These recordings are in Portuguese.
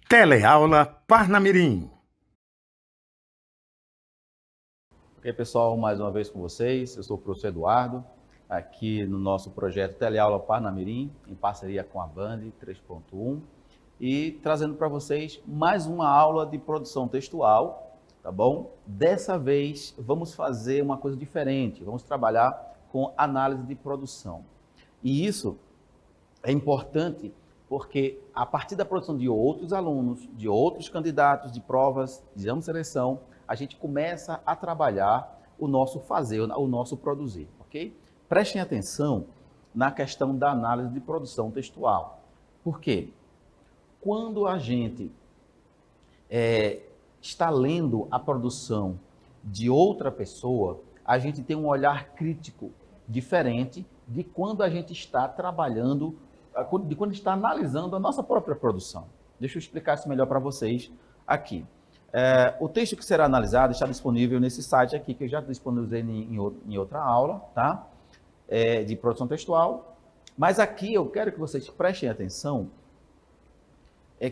Teleaula Parnamirim. Ok, pessoal, mais uma vez com vocês. Eu sou o professor Eduardo, aqui no nosso projeto Teleaula Parnamirim, em parceria com a Band 3.1, e trazendo para vocês mais uma aula de produção textual, tá bom? Dessa vez, vamos fazer uma coisa diferente, vamos trabalhar com análise de produção. E isso é importante porque, a partir da produção de outros alunos, de outros candidatos de provas de exame de seleção, a gente começa a trabalhar o nosso fazer, o nosso produzir, ok? Prestem atenção na questão da análise de produção textual. Por quê? Quando a gente está lendo a produção de outra pessoa, a gente tem um olhar crítico diferente de quando a gente está trabalhando, de quando está analisando a nossa própria produção. Deixa eu explicar isso melhor para vocês aqui. O texto que será analisado está disponível nesse site aqui, que eu já disponibilizei em outra aula, tá? De produção textual. Mas aqui eu quero que vocês prestem atenção,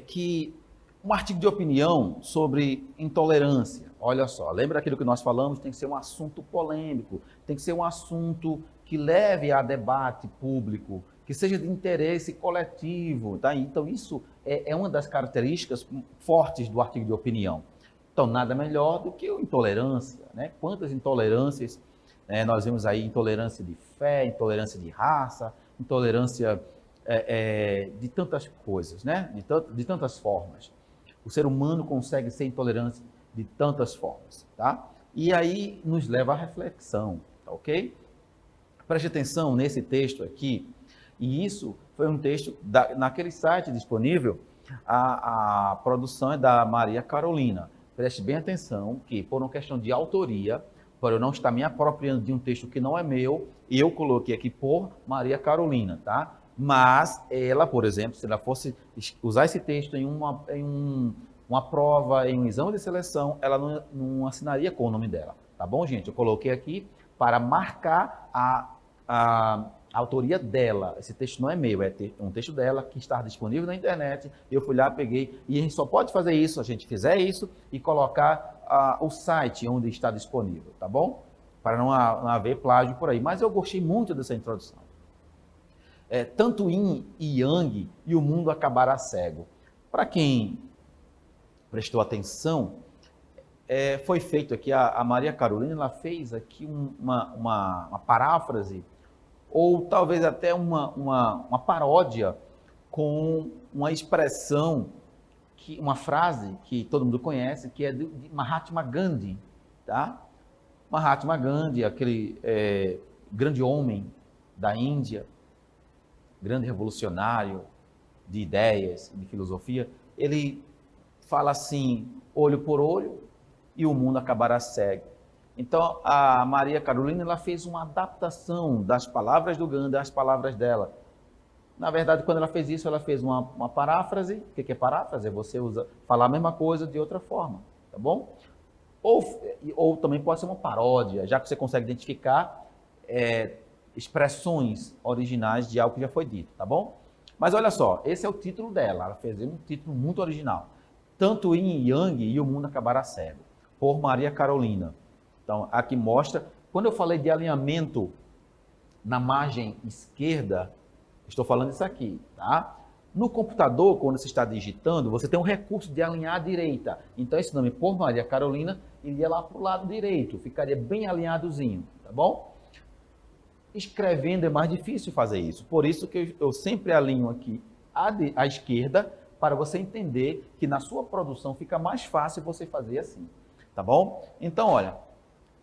que um artigo de opinião sobre intolerância. Olha só, lembra aquilo que nós falamos? Tem que ser um assunto polêmico, tem que ser um assunto que leve a debate público, que seja de interesse coletivo, tá? Então, isso é uma das características fortes do artigo de opinião. Então, nada melhor do que a intolerância, né? Quantas intolerâncias, nós vemos aí intolerância de fé, intolerância de raça, intolerância de tantas coisas, né? De tantas formas. O ser humano consegue ser intolerante de tantas formas, tá? E aí nos leva à reflexão, tá ok? Preste atenção nesse texto aqui, e isso foi um texto naquele site disponível, a produção é da Maria Carolina. Preste bem atenção que, por uma questão de autoria, por eu não estar me apropriando de um texto que não é meu, eu coloquei aqui por Maria Carolina, tá? Mas ela, por exemplo, se ela fosse usar esse texto em uma prova, em um exame de seleção, ela não assinaria com o nome dela, tá bom, gente? Eu coloquei aqui para marcar a autoria dela. Esse texto não é meu, é um texto dela que está disponível na internet. Eu fui lá, peguei, e a gente só pode fazer isso, a gente fizer isso e colocar o site onde está disponível, tá bom? Para não haver plágio por aí. Mas eu gostei muito dessa introdução. Tanto yin e yang e o mundo acabará cego. Para quem prestou atenção, foi feito aqui, a Maria Carolina, ela fez aqui uma paráfrase, ou talvez até uma paródia com uma expressão, uma frase que todo mundo conhece, que é de Mahatma Gandhi, tá? Mahatma Gandhi, aquele grande homem da Índia, grande revolucionário de ideias, de filosofia, ele fala assim, olho por olho e o mundo acabará cego. Então, a Maria Carolina, ela fez uma adaptação das palavras do Gandhi às palavras dela. Na verdade, quando ela fez isso, ela fez uma paráfrase. O que é paráfrase? É você falar a mesma coisa de outra forma, tá bom? Ou também pode ser uma paródia, já que você consegue identificar expressões originais de algo que já foi dito, tá bom? Mas olha só, esse é o título dela, ela fez um título muito original. Tanto Yin e Yang e o mundo acabará cego, por Maria Carolina. Então, aqui mostra, quando eu falei de alinhamento na margem esquerda, estou falando isso aqui, tá? No computador, quando você está digitando, você tem um recurso de alinhar à direita. Então, esse nome, por Maria Carolina, iria lá para o lado direito, ficaria bem alinhadozinho, tá bom? Escrevendo é mais difícil fazer isso. Por isso que eu sempre alinho aqui à esquerda, para você entender que na sua produção fica mais fácil você fazer assim, tá bom? Então, olha,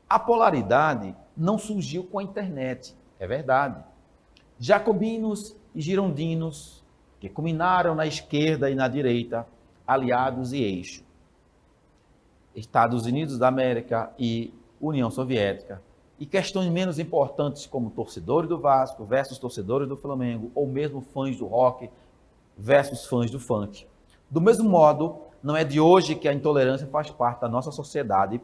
a polaridade não surgiu com a internet, é verdade. Jacobinos e girondinos, que culminaram na esquerda e na direita, aliados e eixo. Estados Unidos da América e União Soviética. E questões menos importantes como torcedores do Vasco versus torcedores do Flamengo, ou mesmo fãs do rock versus fãs do funk. Do mesmo modo, não é de hoje que a intolerância faz parte da nossa sociedade,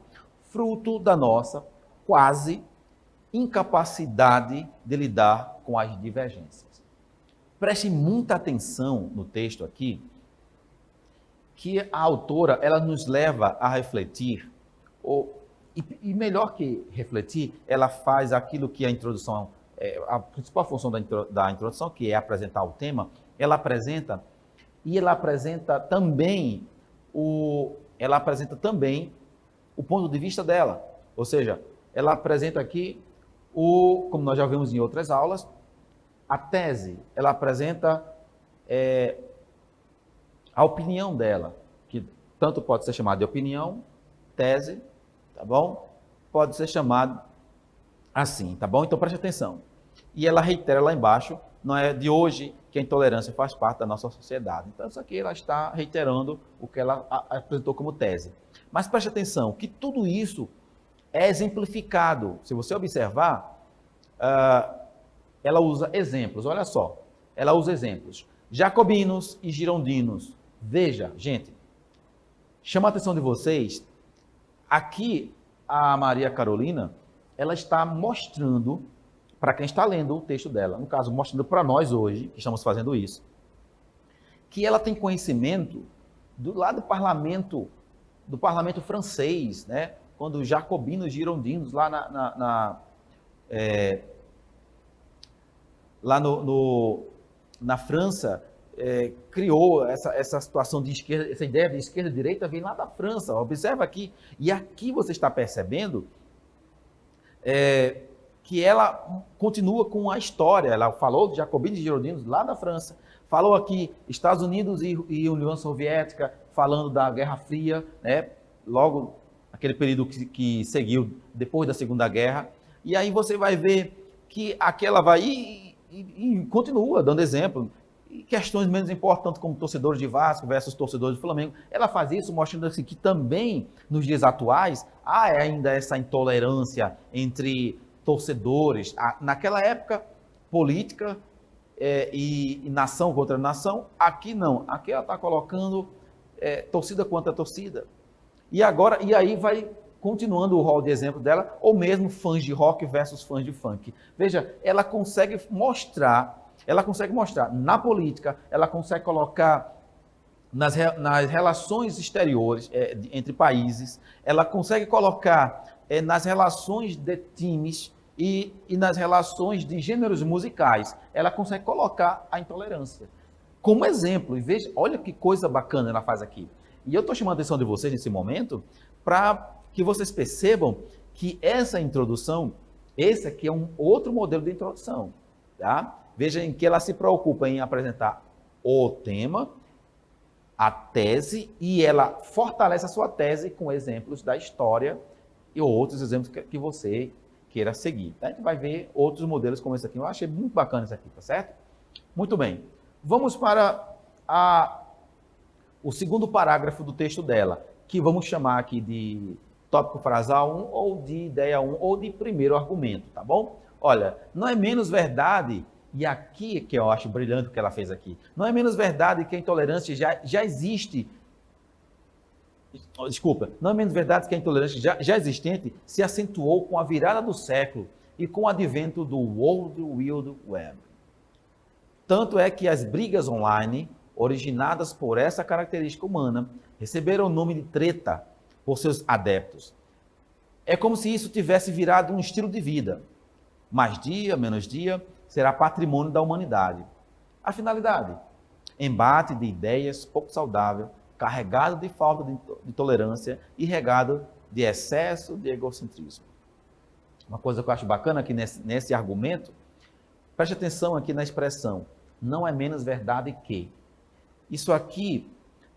fruto da nossa quase incapacidade de lidar com as divergências. Preste muita atenção no texto aqui, que a autora ela nos leva a refletir, e melhor que refletir, ela faz aquilo que a introdução, a principal função da introdução, que é apresentar o tema, ela apresenta também o ponto de vista dela. Ou seja, ela apresenta aqui, como nós já vimos em outras aulas, a tese. Ela apresenta a opinião dela, que tanto pode ser chamada de opinião, tese, tá bom? Pode ser chamado assim, tá bom? Então preste atenção. E ela reitera lá embaixo, não é de hoje que a intolerância faz parte da nossa sociedade. Então isso aqui ela está reiterando o que ela apresentou como tese. Mas preste atenção, que tudo isso é exemplificado. Se você observar, ela usa exemplos, olha só. Ela usa exemplos. Jacobinos e girondinos. Veja, gente, chama a atenção de vocês, aqui a Maria Carolina, ela está mostrando, para quem está lendo o texto dela, no caso, mostrando para nós hoje, que estamos fazendo isso, que ela tem conhecimento lá do parlamento francês, né? Quando os jacobinos e girondinos, lá na França, criou essa situação de esquerda, essa ideia de esquerda e direita vem lá da França. Observa aqui, e aqui você está percebendo que ela continua com a história. Ela falou de jacobinos e girondinos lá da França, falou aqui Estados Unidos e União Soviética, falando da Guerra Fria, né? Logo aquele período que seguiu depois da Segunda Guerra. E aí você vai ver que aqui ela vai e continua dando exemplo. E questões menos importantes como torcedores de Vasco versus torcedores do Flamengo. Ela faz isso mostrando assim, que também nos dias atuais há ainda essa intolerância entre torcedores. Naquela época, política e nação contra nação. Aqui não. Aqui ela está colocando torcida contra torcida. E aí vai continuando o rol de exemplo dela, ou mesmo fãs de rock versus fãs de funk. Veja, ela consegue mostrar na política, ela consegue colocar nas relações exteriores entre países, ela consegue colocar nas relações de times e nas relações de gêneros musicais, ela consegue colocar a intolerância como exemplo. E veja, olha que coisa bacana ela faz aqui. E eu estou chamando a atenção de vocês nesse momento para que vocês percebam que essa introdução, esse aqui é um outro modelo de introdução, tá? Veja em que ela se preocupa em apresentar o tema, a tese, e ela fortalece a sua tese com exemplos da história e outros exemplos que você queira seguir. Tá? A gente vai ver outros modelos como esse aqui. Eu achei muito bacana esse aqui, tá certo? Muito bem. Vamos para o segundo parágrafo do texto dela, que vamos chamar aqui de tópico frasal 1, ou de ideia 1, ou de primeiro argumento, tá bom? Olha, não é menos verdade, e aqui que eu acho brilhante o que ela fez aqui, não é menos verdade que a intolerância já existe. Desculpa, não é menos verdade que a intolerância já existente se acentuou com a virada do século e com o advento do World Wide Web. Tanto é que as brigas online, originadas por essa característica humana, receberam o nome de treta por seus adeptos. É como se isso tivesse virado um estilo de vida. Mais dia, menos dia, será patrimônio da humanidade. A finalidade? Embate de ideias pouco saudável, carregado de falta de tolerância e regado de excesso de egocentrismo. Uma coisa que eu acho bacana aqui nesse argumento, preste atenção aqui na expressão, não é menos verdade que. Isso aqui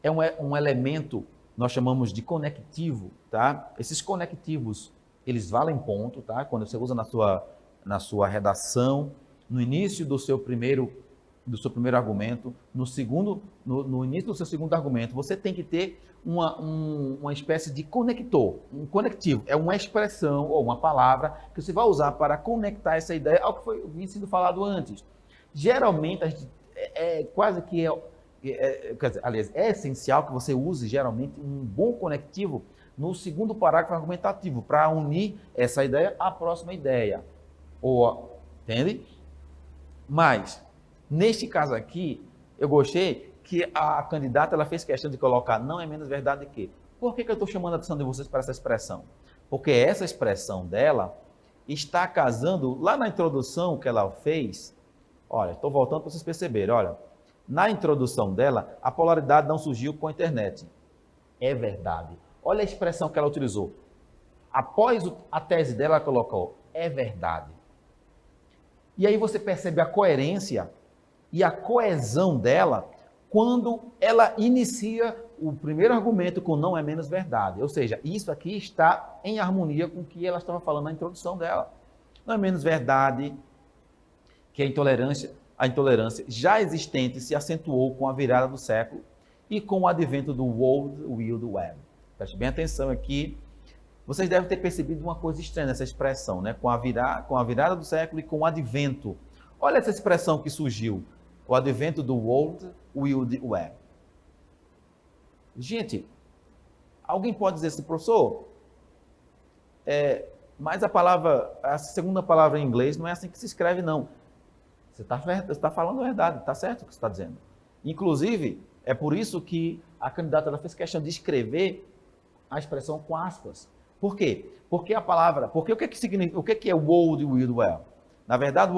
é um elemento, nós chamamos de conectivo, tá? Esses conectivos, eles valem ponto, tá? Quando você usa na sua redação, no início do seu primeiro argumento, no início do seu segundo argumento, você tem que ter uma espécie de conector, um conectivo. É uma expressão ou uma palavra que você vai usar para conectar essa ideia ao que vinha sendo falado antes. Geralmente, a gente, quase que aliás, é essencial que você use geralmente um bom conectivo no segundo parágrafo argumentativo para unir essa ideia à próxima ideia. Entende? Mas, neste caso aqui, eu gostei que a candidata ela fez questão de colocar não é menos verdade que. Por que eu estou chamando a atenção de vocês para essa expressão? Porque essa expressão dela está casando, lá na introdução que ela fez, olha, estou voltando para vocês perceberem, olha, na introdução dela, a polaridade não surgiu com a internet. É verdade. Olha a expressão que ela utilizou. Após a tese dela, ela colocou, é verdade. E aí você percebe a coerência e a coesão dela quando ela inicia o primeiro argumento com não é menos verdade. Ou seja, isso aqui está em harmonia com o que ela estava falando na introdução dela. Não é menos verdade que a intolerância já existente se acentuou com a virada do século e com o advento do World Wide Web. Preste bem atenção aqui. Vocês devem ter percebido uma coisa estranha nessa expressão, né? Com a virada do século e com o advento. Olha essa expressão que surgiu, o advento do World Wide Web. Gente, alguém pode dizer assim, professor, mas a segunda palavra em inglês não é assim que se escreve, não. Você está falando a verdade, está certo o que você está dizendo. Inclusive, é por isso que a candidata ela fez questão de escrever a expressão com aspas. Por quê? Porque a palavra, porque o que significa, o que é World Wide Web? Na verdade,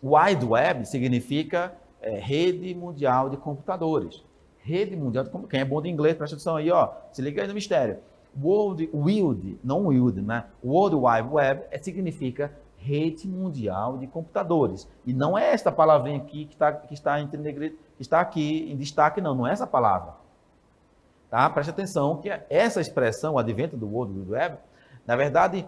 Wide Web significa rede mundial de computadores. Rede mundial de computadores. Quem é bom de inglês, presta atenção aí, ó. Se liga aí no mistério. World Wide, não Wide, né? World Wide Web significa rede mundial de computadores. E não é esta palavrinha aqui que está aqui em destaque, não é essa palavra. Tá? Preste atenção que essa expressão, o advento do World Wide Web, na verdade,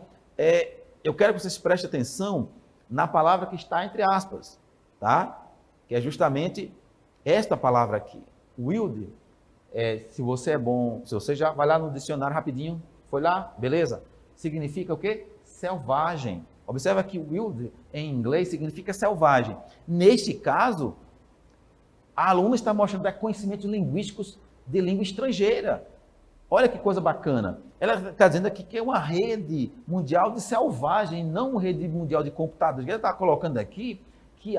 eu quero que vocês prestem atenção na palavra que está entre aspas, tá? Que é justamente esta palavra aqui. Wild, se você é bom, se você já vai lá no dicionário rapidinho, foi lá, beleza? Significa o quê? Selvagem. Observa que wild em inglês significa selvagem. Neste caso, a aluna está mostrando conhecimentos linguísticos de língua estrangeira. Olha que coisa bacana. Ela está dizendo aqui que é uma rede mundial de selvagem, não uma rede mundial de computadores. Ela está colocando aqui que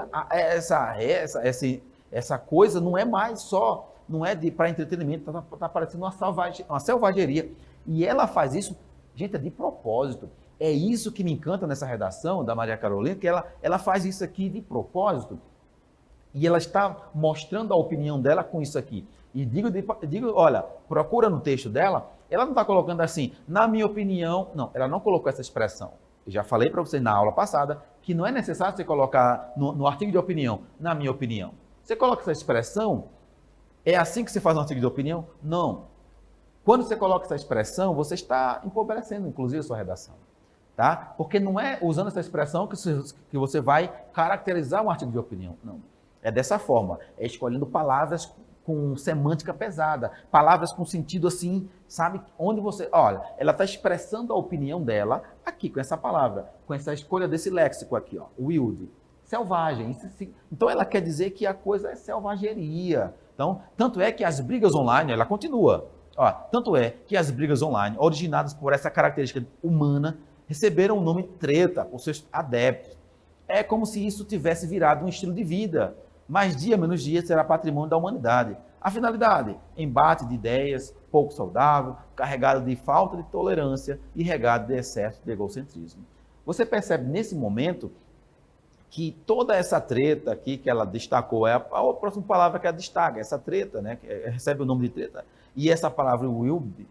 essa coisa não é mais só, não é para entretenimento, está parecendo uma selvageria. E ela faz isso, gente, é de propósito. É isso que me encanta nessa redação da Maria Carolina, que ela faz isso aqui de propósito. E ela está mostrando a opinião dela com isso aqui. E digo, olha, procura no texto dela, ela não está colocando assim, na minha opinião, não, ela não colocou essa expressão. Eu já falei para vocês na aula passada que não é necessário você colocar no artigo de opinião, na minha opinião. Você coloca essa expressão, é assim que você faz um artigo de opinião? Não. Quando você coloca essa expressão, você está empobrecendo, inclusive, a sua redação. Tá? Porque não é usando essa expressão que você vai caracterizar um artigo de opinião. Não. É dessa forma, é escolhendo palavras com semântica pesada, palavras com sentido assim, sabe? Onde você, olha, ela está expressando a opinião dela aqui com essa palavra, com essa escolha desse léxico aqui, ó, wild, selvagem. Então ela quer dizer que a coisa é selvageria. Então, tanto é que as brigas online, ela continua, ó, tanto é que as brigas online, originadas por essa característica humana, receberam o nome treta por seus adeptos. É como se isso tivesse virado um estilo de vida. Mais dia menos dia será patrimônio da humanidade. A finalidade, embate de ideias, pouco saudável, carregado de falta de tolerância e regado de excesso de egocentrismo. Você percebe nesse momento que toda essa treta aqui que ela destacou, é a próxima palavra que ela destaca, essa treta, né, que recebe o nome de treta, e essa palavra wild,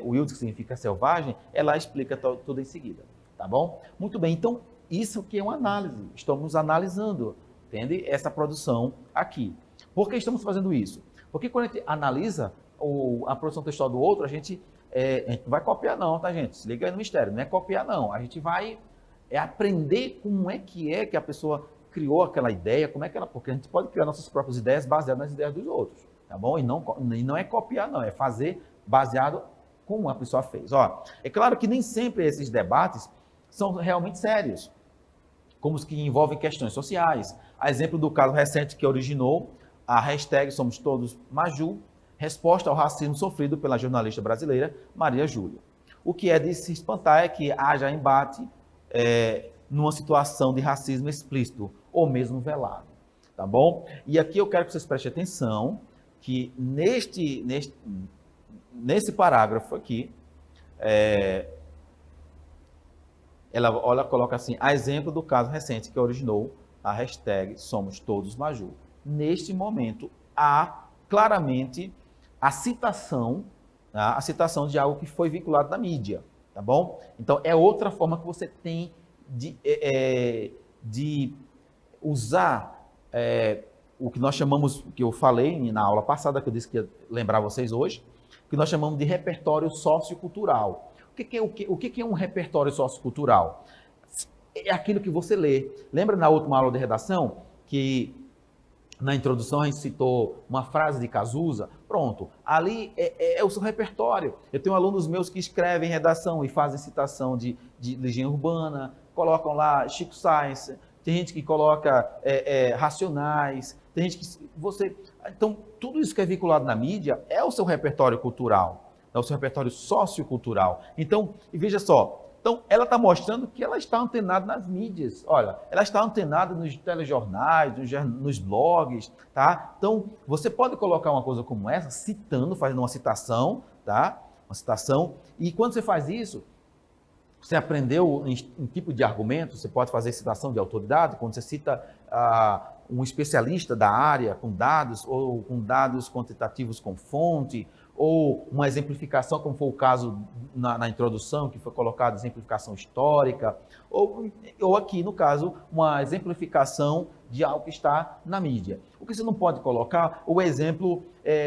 wild que significa selvagem, ela explica tudo em seguida, tá bom? Muito bem, então isso aqui é uma análise, estamos analisando, entende? Essa produção aqui. Por que estamos fazendo isso? Porque quando a gente analisa a produção textual do outro, a gente não vai copiar não, tá, gente? Se liga aí no mistério, não é copiar não. A gente vai aprender como é que a pessoa criou aquela ideia, porque a gente pode criar nossas próprias ideias baseadas nas ideias dos outros, tá bom? E não é copiar não, é fazer baseado como a pessoa fez. Ó, é claro que nem sempre esses debates são realmente sérios, como os que envolvem questões sociais. A exemplo do caso recente que originou a hashtag Somos Todos Maju, resposta ao racismo sofrido pela jornalista brasileira Maria Júlia. O que é de se espantar é que haja embate numa situação de racismo explícito ou mesmo velado. tá bom? E aqui eu quero que vocês prestem atenção que nesse parágrafo aqui, ela coloca assim, a exemplo do caso recente que originou a hashtag Somos Todos Maju. Neste momento, há claramente a citação, tá? A citação de algo que foi vinculado na mídia, tá bom? Então, é outra forma que você tem de usar o que nós chamamos, que eu falei na aula passada, que eu disse que ia lembrar vocês hoje, que nós chamamos de repertório sociocultural. O que é um repertório sociocultural? É aquilo que você lê. Lembra na última aula de redação que na introdução a gente citou uma frase de Cazuza? Pronto, ali é o seu repertório. Eu tenho alunos meus que escrevem redação e fazem citação de Legião Urbana, colocam lá Chico Sainz, tem gente que coloca Racionais, tem gente que... Então, tudo isso que é vinculado na mídia é o seu repertório cultural, é o seu repertório sociocultural. Então, e veja só, então, ela está mostrando que ela está antenada nas mídias. Olha, ela está antenada nos telejornais, nos blogs, tá? Então, você pode colocar uma coisa como essa, citando, fazendo uma citação, tá? Uma citação. E quando você faz isso, você aprendeu em tipo de argumento, você pode fazer citação de autoridade, quando você cita um especialista da área com dados, ou com dados quantitativos com fonte, ou uma exemplificação, como foi o caso na introdução, que foi colocada exemplificação histórica, ou aqui, no caso, uma exemplificação de algo que está na mídia. O que você não pode colocar, o exemplo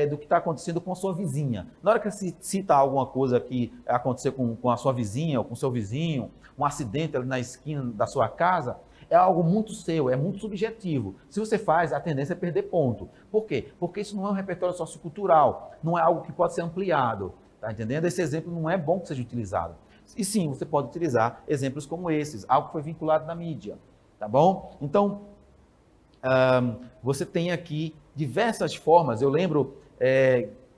do que está acontecendo com a sua vizinha. Na hora que você cita alguma coisa que aconteceu com a sua vizinha, ou com o seu vizinho, um acidente ali na esquina da sua casa, é algo muito seu, é muito subjetivo. Se você faz, a tendência é perder ponto. Por quê? Porque isso não é um repertório sociocultural, não é algo que pode ser ampliado. Tá entendendo? Esse exemplo não é bom que seja utilizado. E sim, você pode utilizar exemplos como esses, algo que foi vinculado na mídia. Tá bom? Então, você tem aqui diversas formas. Eu lembro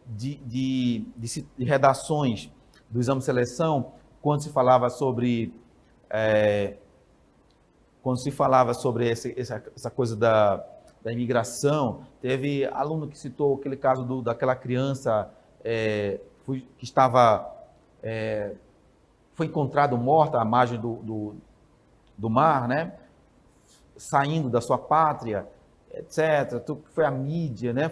de redações do exame de seleção, quando se falava sobre... quando se falava sobre essa coisa da imigração, teve aluno que citou aquele caso daquela criança que foi encontrada morta à margem do mar, né? Saindo da sua pátria, etc. Foi a mídia, né?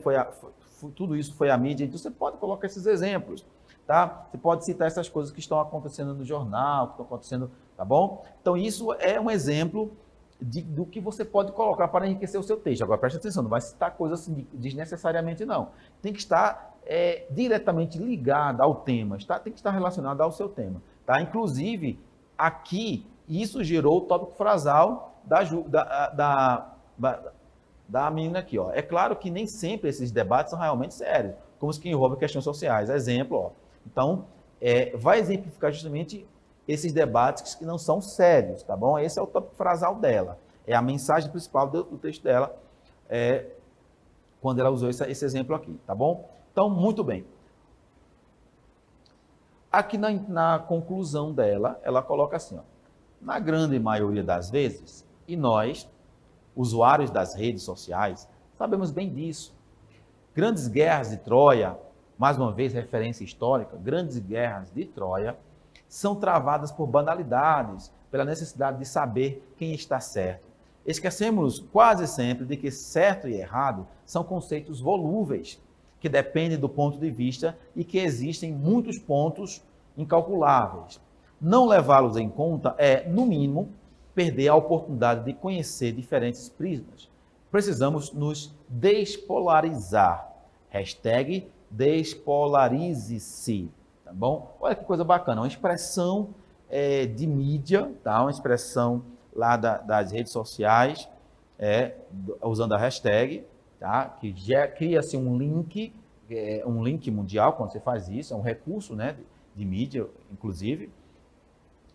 Tudo isso foi a mídia. Então, você pode colocar esses exemplos, tá? Você pode citar essas coisas que estão acontecendo no jornal, que estão acontecendo, tá bom? Então, isso é um exemplo do que você pode colocar para enriquecer o seu texto. Agora, preste atenção, não vai citar coisas assim desnecessariamente, não. Tem que estar diretamente ligada ao tema, tem que estar relacionado ao seu tema. Tá? Inclusive, aqui, isso gerou o tópico frasal da menina aqui. Ó. É claro que nem sempre esses debates são realmente sérios, como os que envolvem questões sociais. Exemplo, ó. Então, vai exemplificar justamente esses debates que não são sérios, tá bom? Esse é o tópico frasal dela. É a mensagem principal do texto dela, quando ela usou esse exemplo aqui, tá bom? Então, muito bem. Aqui na conclusão dela, ela coloca assim, ó, na grande maioria das vezes, e nós, usuários das redes sociais, sabemos bem disso. Grandes guerras de Troia, mais uma vez referência histórica, grandes guerras de Troia, são travadas por banalidades, pela necessidade de saber quem está certo. Esquecemos quase sempre de que certo e errado são conceitos volúveis, que dependem do ponto de vista e que existem muitos pontos incalculáveis. Não levá-los em conta é, no mínimo, perder a oportunidade de conhecer diferentes prismas. Precisamos nos despolarizar. Hashtag despolarize-se. Tá bom? Olha que coisa bacana, uma expressão de mídia, tá? Uma expressão lá das redes sociais, usando a hashtag, tá? Que já cria-se um link mundial quando você faz isso, é um recurso, né, de mídia, inclusive.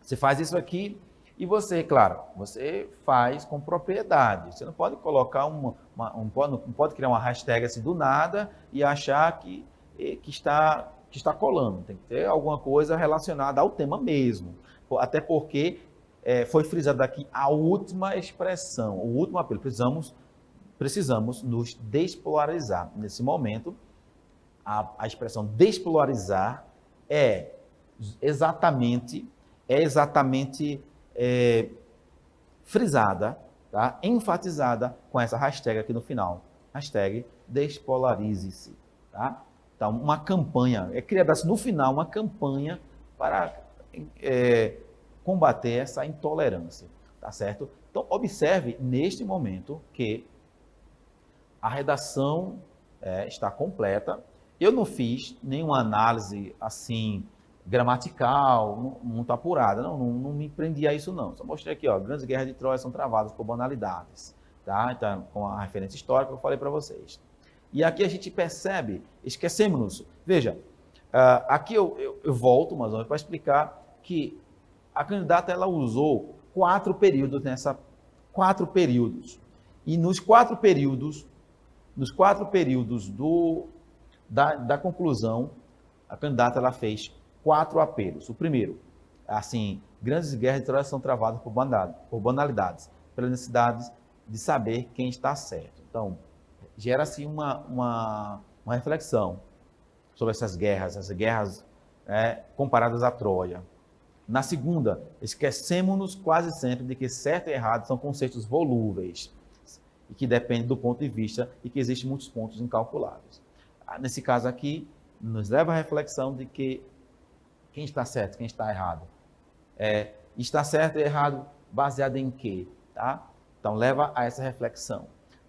Você faz isso aqui e você, claro, você faz com propriedade. Você não pode colocar não pode criar uma hashtag assim do nada e achar que está colando. Tem que ter alguma coisa relacionada ao tema mesmo. Até porque foi frisado aqui a última expressão, o último apelo. Precisamos precisamos nos despolarizar. Nesse momento, a expressão despolarizar é exatamente frisada, tá? Enfatizada com essa hashtag aqui no final. Hashtag despolarize-se. Tá? Então, uma campanha, é criada no final uma campanha para combater essa intolerância. Tá certo? Então, observe neste momento que a redação está completa. Eu não fiz nenhuma análise assim gramatical, muito apurada, não me prendi a isso não. Só mostrei aqui, ó, grandes guerras de Troia são travadas por banalidades, tá? Então, com a referência histórica eu falei para vocês. E aqui a gente percebe, esquecemos-nos. Veja, aqui eu volto mais uma vez para explicar que a candidata ela usou 4 períodos nessa 4 períodos. E nos 4 períodos da conclusão, a candidata ela fez 4 apelos. O primeiro, assim, grandes guerras de Troia são travadas por banalidades, pela necessidade de saber quem está certo. Então, gera-se uma reflexão sobre essas guerras comparadas a Troia. Na segunda, esquecemos-nos quase sempre de que certo e errado são conceitos volúveis e que dependem do ponto de vista e que existem muitos pontos incalculáveis. Nesse caso aqui, nos leva à reflexão de que quem está certo, quem está errado. Está certo e errado baseado em quê? Tá? Então, leva a essa reflexão.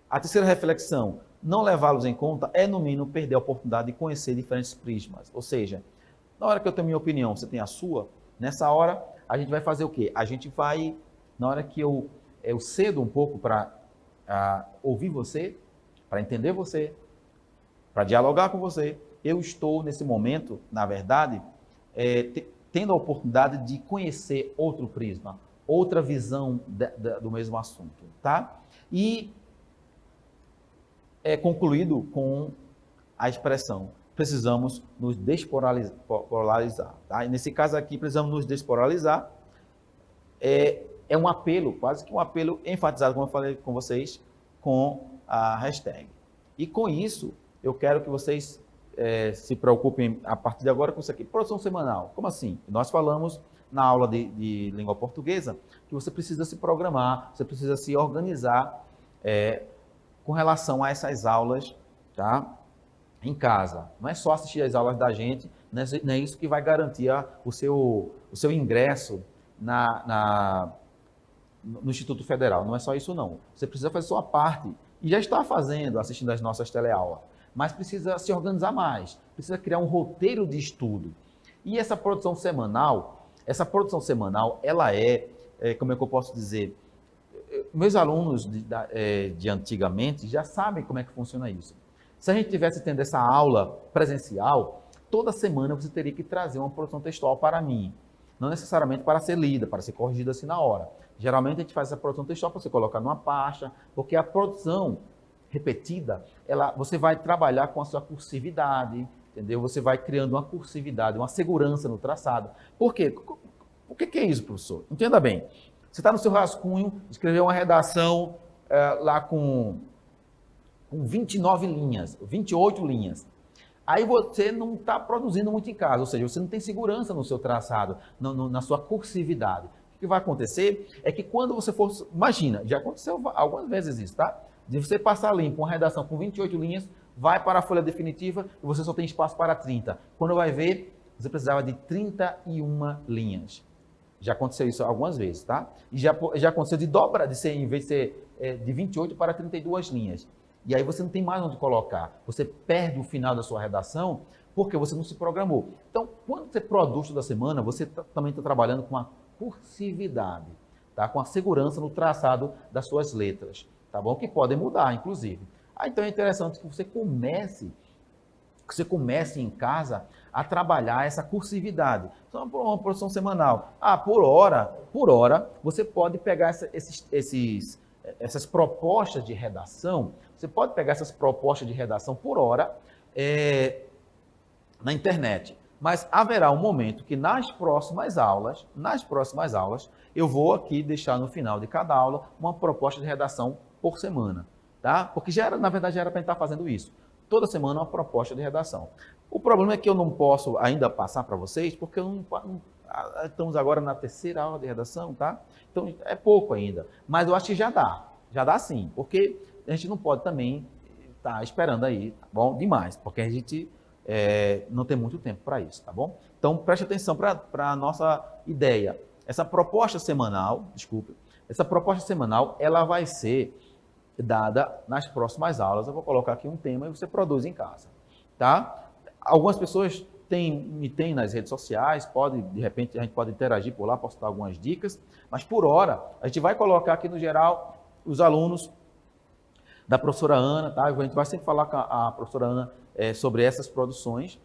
A terceira reflexão, não levá-los em conta é, no mínimo, perder a oportunidade de conhecer diferentes prismas. Ou seja, na hora que eu tenho minha opinião, você tem a sua, nessa hora, a gente vai fazer o quê? A gente vai, na hora que eu cedo um pouco para ouvir você, para entender você, para dialogar com você, eu estou, nesse momento, na verdade, tendo a oportunidade de conhecer outro prisma, outra visão do mesmo assunto, tá? E é concluído com a expressão, precisamos nos despolarizar, tá? E nesse caso aqui, precisamos nos despolarizar, é um apelo, quase que um apelo enfatizado, como eu falei com vocês, com a hashtag. E com isso, eu quero que vocês se preocupem a partir de agora com isso aqui. Produção semanal, como assim? Nós falamos na aula de língua portuguesa que você precisa se programar, você precisa se organizar com relação a essas aulas, tá? Em casa. Não é só assistir as aulas da gente, não é isso que vai garantir o seu ingresso no Instituto Federal. Não é só isso, não. Você precisa fazer sua parte. E já está fazendo, assistindo as nossas teleaulas. Mas precisa se organizar mais. Precisa criar um roteiro de estudo. E essa produção semanal, ela como é que eu posso dizer? Meus alunos de antigamente já sabem como é que funciona isso. Se a gente tivesse tendo essa aula presencial, toda semana você teria que trazer uma produção textual para mim. Não necessariamente para ser lida, para ser corrigida assim na hora. Geralmente a gente faz essa produção textual para você colocar numa pasta, porque a produção repetida, você vai trabalhar com a sua cursividade, entendeu? Você vai criando uma cursividade, uma segurança no traçado. Por quê? O que é isso, professor? Entenda bem. Você está no seu rascunho, escreveu uma redação lá com 29 linhas, 28 linhas. Aí você não está produzindo muito em casa, ou seja, você não tem segurança no seu traçado, na sua cursividade. O que vai acontecer é que quando você for... Imagina, já aconteceu algumas vezes isso, tá? De você passar limpo uma redação com 28 linhas, vai para a folha definitiva e você só tem espaço para 30. Quando vai ver, você precisava de 31 linhas. Já aconteceu isso algumas vezes, tá? E já aconteceu de dobra, em vez de ser de 28 para 32 linhas. E aí você não tem mais onde colocar. Você perde o final da sua redação porque você não se programou. Então, quando você produz toda semana, você também está trabalhando com a cursividade, tá? Com a segurança no traçado das suas letras, tá bom? Que podem mudar, inclusive. Então é interessante que você comece em casa a trabalhar essa cursividade. Então, uma produção semanal. Por hora, você pode pegar essas propostas de redação, por hora na internet. Mas haverá um momento que nas próximas aulas, eu vou aqui deixar no final de cada aula uma proposta de redação por semana. tá? Porque na verdade já era para a gente estar fazendo isso. Toda semana uma proposta de redação. O problema é que eu não posso ainda passar para vocês, porque estamos agora na terceira aula de redação, tá? Então é pouco ainda, mas eu acho que já dá sim, porque a gente não pode também estar esperando aí, tá bom? Demais, porque a gente não tem muito tempo para isso, tá bom? Então preste atenção para a nossa ideia. Essa proposta semanal, ela vai ser dada nas próximas aulas. Eu vou colocar aqui um tema e você produz em casa, tá? Algumas pessoas me têm nas redes sociais, de repente a gente pode interagir por lá, postar algumas dicas, mas por hora a gente vai colocar aqui no geral os alunos da professora Ana, tá? A gente vai sempre falar com a professora Ana sobre essas produções,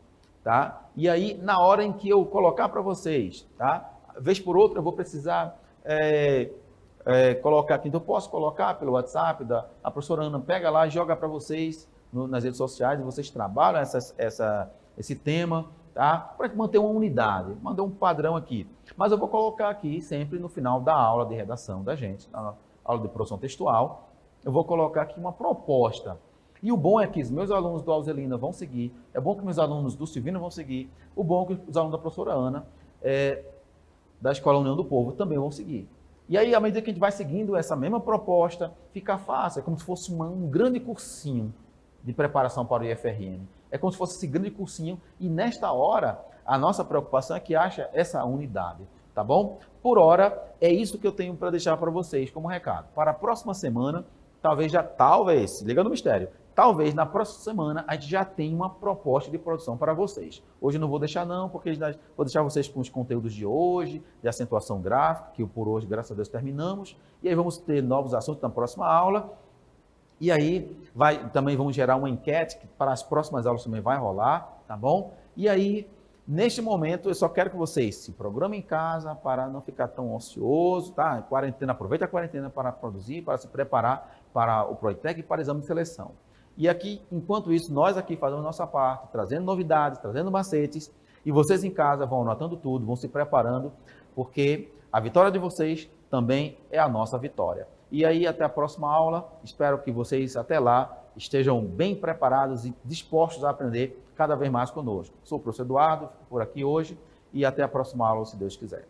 tá? E aí, na hora em que eu colocar para vocês, tá? Vez por outra, eu vou precisar colocar aqui. Então, eu posso colocar pelo WhatsApp, a professora Ana pega lá e joga para vocês nas redes sociais, e vocês trabalham esse tema, tá? Para manter uma unidade, manter um padrão aqui. Mas eu vou colocar aqui sempre no final da aula de redação da gente, na aula de produção textual, eu vou colocar aqui uma proposta. E o bom é que os meus alunos do Alzelina vão seguir, é bom que meus alunos do Silvino vão seguir, o bom é que os alunos da professora Ana, da Escola União do Povo, também vão seguir. E aí, à medida que a gente vai seguindo essa mesma proposta, fica fácil, é como se fosse um grande cursinho de preparação para o IFRN. É como se fosse esse grande cursinho, e nesta hora, a nossa preocupação é que acha essa unidade, tá bom? Por hora, é isso que eu tenho para deixar para vocês como recado. Para a próxima semana, talvez, liga no mistério, talvez na próxima semana a gente já tenha uma proposta de produção para vocês. Hoje eu não vou deixar não, porque vou deixar vocês com os conteúdos de hoje, de acentuação gráfica, que por hoje, graças a Deus, terminamos. E aí vamos ter novos assuntos na próxima aula. E aí também vamos gerar uma enquete, que para as próximas aulas também vai rolar, tá bom? E aí, neste momento, eu só quero que vocês se programem em casa para não ficar tão ocioso, tá? Aproveita a quarentena para produzir, para se preparar para o Proitec e para o exame de seleção. E aqui, enquanto isso, nós aqui fazemos nossa parte, trazendo novidades, trazendo macetes, e vocês em casa vão anotando tudo, vão se preparando, porque a vitória de vocês também é a nossa vitória. E aí, até a próxima aula, espero que vocês, até lá, estejam bem preparados e dispostos a aprender cada vez mais conosco. Sou o professor Eduardo, fico por aqui hoje, e até a próxima aula, se Deus quiser.